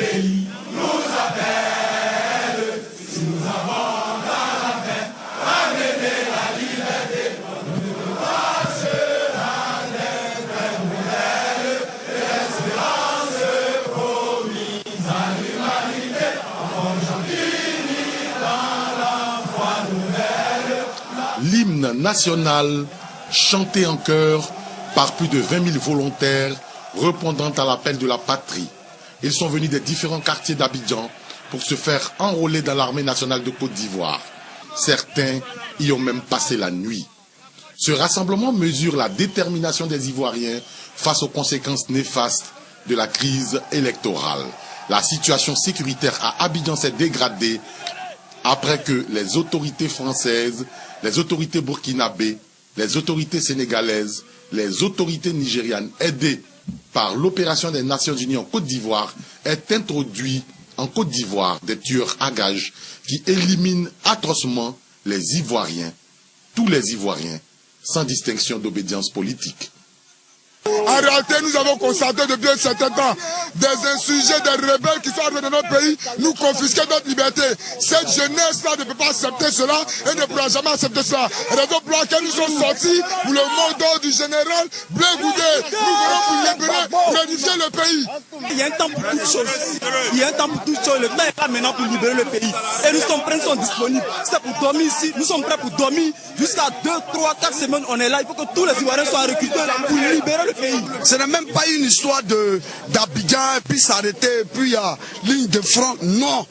pays nous appelle. Si nous avons dans la paix, ramener la liberté, nous devons sera d'un modèle, l'espérance promise à l'humanité, en forgeant unis dans la foi nouvelle. L'hymne national chanté en chœur par plus de 20 000 volontaires répondant à l'appel de la patrie. Ils sont venus des différents quartiers d'Abidjan pour se faire enrôler dans l'armée nationale de Côte d'Ivoire. Certains y ont même passé la nuit. Ce rassemblement mesure la détermination des Ivoiriens face aux conséquences néfastes de la crise électorale. La situation sécuritaire à Abidjan s'est dégradée après que les autorités françaises, les autorités burkinabées, les autorités sénégalaises, les autorités nigérianes aidées par l'opération des Nations Unies en Côte d'Ivoire aient introduit en Côte d'Ivoire des tueurs à gages qui éliminent atrocement les Ivoiriens, tous les Ivoiriens, sans distinction d'obédience politique. En réalité, nous avons constaté depuis un certain temps des insurgés, des rebelles qui sont arrivés dans notre pays, nous confisquer notre liberté. Cette jeunesse-là ne peut pas accepter cela et ne pourra jamais accepter cela. Raison pour laquelle nous sommes sortis pour le mot d'ordre du général Blé Goudé. Nous voulons pour libérer, réunifier le pays. Il y a un temps pour toutes choses. Il y a un temps pour toutes choses. Le temps est là maintenant pour libérer le pays. Et nous sommes prêts, nous sommes disponibles. C'est pour dormir ici. Nous sommes prêts pour dormir jusqu'à 2, 3, 4 semaines. On est là. Il faut que tous les Ivoiriens soient recrutés pour libérer le pays. Ce n'est même pas une histoire d'Abidjan et puis s'arrêter, puis il y a ligne de front. Non,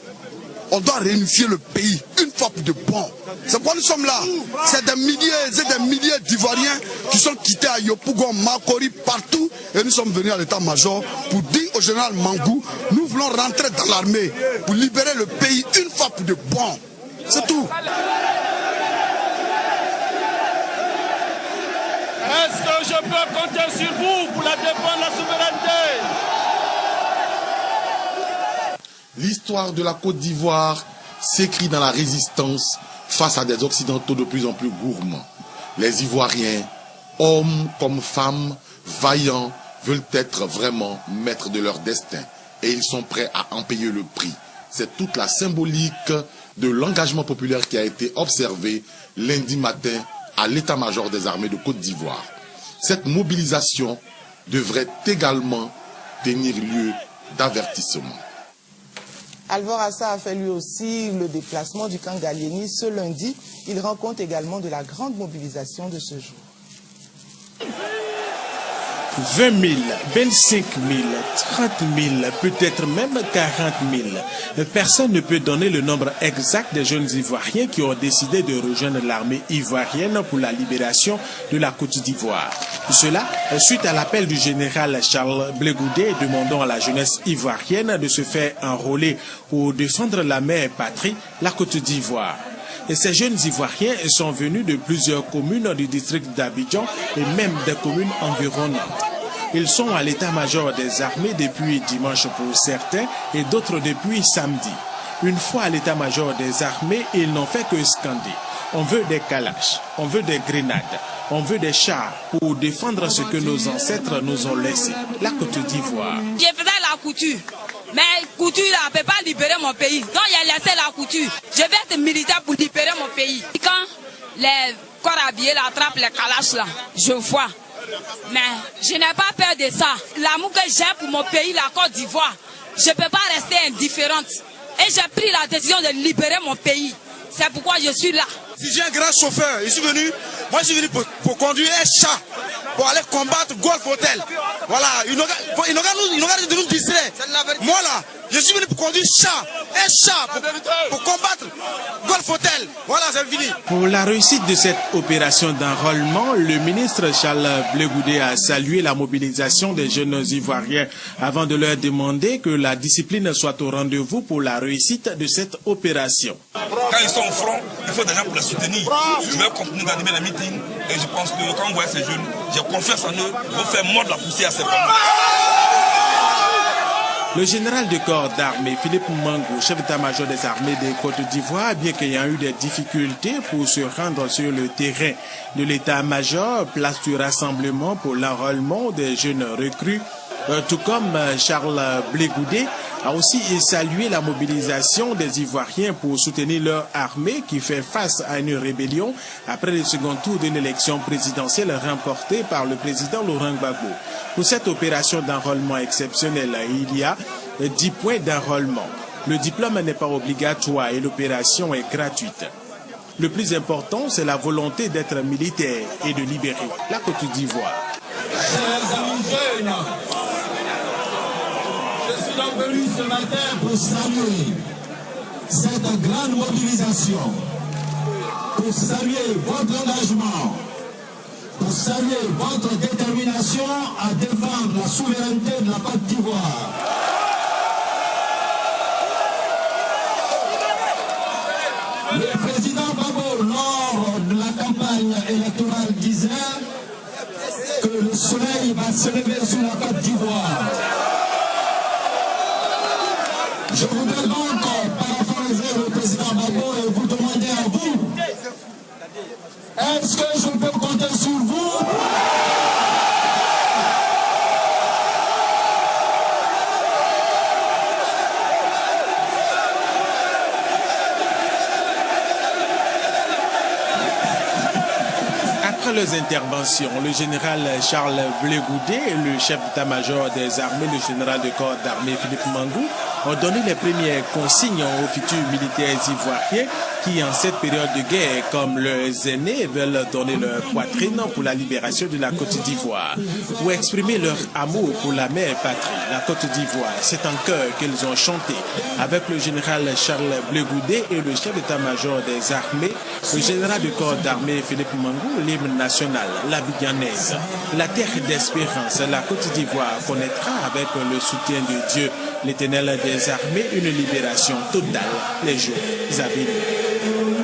on doit réunifier le pays une fois pour de bon. C'est pourquoi nous sommes là. C'est des milliers et des milliers d'Ivoiriens qui sont quittés à Yopougon, Makori, partout. Et nous sommes venus à l'état-major pour dire au général Mangou, nous voulons rentrer dans l'armée pour libérer le pays une fois pour de bon. C'est tout. Est-ce que je peux compter sur vous pour la défense de la souveraineté? L'histoire de la Côte d'Ivoire s'écrit dans la résistance face à des Occidentaux de plus en plus gourmands. Les Ivoiriens, hommes comme femmes, vaillants, veulent être vraiment maîtres de leur destin et ils sont prêts à en payer le prix. C'est toute la symbolique de l'engagement populaire qui a été observé lundi matin à l'état-major des armées de Côte d'Ivoire. Cette mobilisation devrait également tenir lieu d'avertissement. Alvor Assa a fait lui aussi le déplacement du camp Gallieni ce lundi. Il rend compte également de la grande mobilisation de ce jour. 20 000, 25 000, 30 000, peut-être même 40 000. Personne ne peut donner le nombre exact des jeunes Ivoiriens qui ont décidé de rejoindre l'armée ivoirienne pour la libération de la Côte d'Ivoire. Cela, suite à l'appel du général Charles Blé Goudé demandant à la jeunesse ivoirienne de se faire enrôler pour défendre la mère patrie, la Côte d'Ivoire. Et ces jeunes Ivoiriens sont venus de plusieurs communes du district d'Abidjan et même des communes environnantes. Ils sont à l'état-major des armées depuis dimanche pour certains et d'autres depuis samedi. Une fois à l'état-major des armées, ils n'ont fait que scander. On veut des kalachs, on veut des grenades, on veut des chars pour défendre ce que nos ancêtres nous ont laissé, la Côte d'Ivoire. Je faisais la couture. Mais couture là, ne peut pas libérer mon pays. Donc il a laissé la couture. Je vais être militaire pour libérer mon pays. Quand les corps habillés attrapent les kalachs là, je vois. Mais je n'ai pas peur de ça. L'amour que j'ai pour mon pays, la Côte d'Ivoire, je ne peux pas rester indifférente. Et j'ai pris la décision de libérer mon pays. C'est pourquoi je suis là. Si j'ai un grand chauffeur, je suis venu pour conduire un chat, pour aller combattre Golf Hotel. Voilà, il n'aura de nous distraire. Moi là, je suis venu pour conduire un chat pour combattre Golf Hotel. Voilà, c'est fini. Pour la réussite de cette opération d'enrôlement, le ministre Charles Blé Goudé a salué la mobilisation des jeunes Ivoiriens avant de leur demander que la discipline soit au rendez-vous pour la réussite de cette opération. Quand ils sont au front, il faut des gens pour les soutenir. Je vais continuer d'animer les meetings et je pense que quand on voit ces jeunes, j'ai confiance en eux, ils vont faire mordre la poussière à ces familles. Le général de corps d'armée Philippe Mangou, chef d'état-major des armées de Côte d'Ivoire, bien qu'il y ait eu des difficultés pour se rendre sur le terrain de l'état-major, place du rassemblement pour l'enrôlement des jeunes recrues, tout comme Charles Blé Goudé, a aussi salué la mobilisation des Ivoiriens pour soutenir leur armée qui fait face à une rébellion après le second tour d'une élection présidentielle remportée par le président Laurent Gbagbo. Pour cette opération d'enrôlement exceptionnelle, il y a 10 points d'enrôlement. Le diplôme n'est pas obligatoire et l'opération est gratuite. Le plus important, c'est la volonté d'être militaire et de libérer la Côte d'Ivoire. Chers amis jeunes, je suis donc venu ce matin pour saluer cette grande mobilisation, pour saluer votre engagement, pour saluer votre détermination à défendre la souveraineté de la Côte d'Ivoire. Le président Gbagbo, lors de la campagne électorale, disait que le soleil va se lever sur la Côte d'Ivoire. Je voudrais donc paraphraser le président Gbagbo et vous demander à vous, est-ce que je peux compter sur vous? Après leurs interventions, le général Charles Blé Goudé et le chef d'état-major des armées, le général de corps d'armée Philippe Mangou, ont donné les premières consignes aux futurs militaires ivoiriens qui, en cette période de guerre, comme leurs aînés, veulent donner leur poitrine pour la libération de la Côte d'Ivoire. Pour exprimer leur amour pour la mère patrie, la Côte d'Ivoire, c'est en chœur qu'ils ont chanté avec le général Charles Blé Goudé et le chef d'état-major des armées, le général de corps d'armée Philippe Mangou, l'hymne national, la Biganaise. La terre d'espérance, la Côte d'Ivoire connaîtra avec le soutien de Dieu, l'Éternel des armées, une libération totale les jours à venir.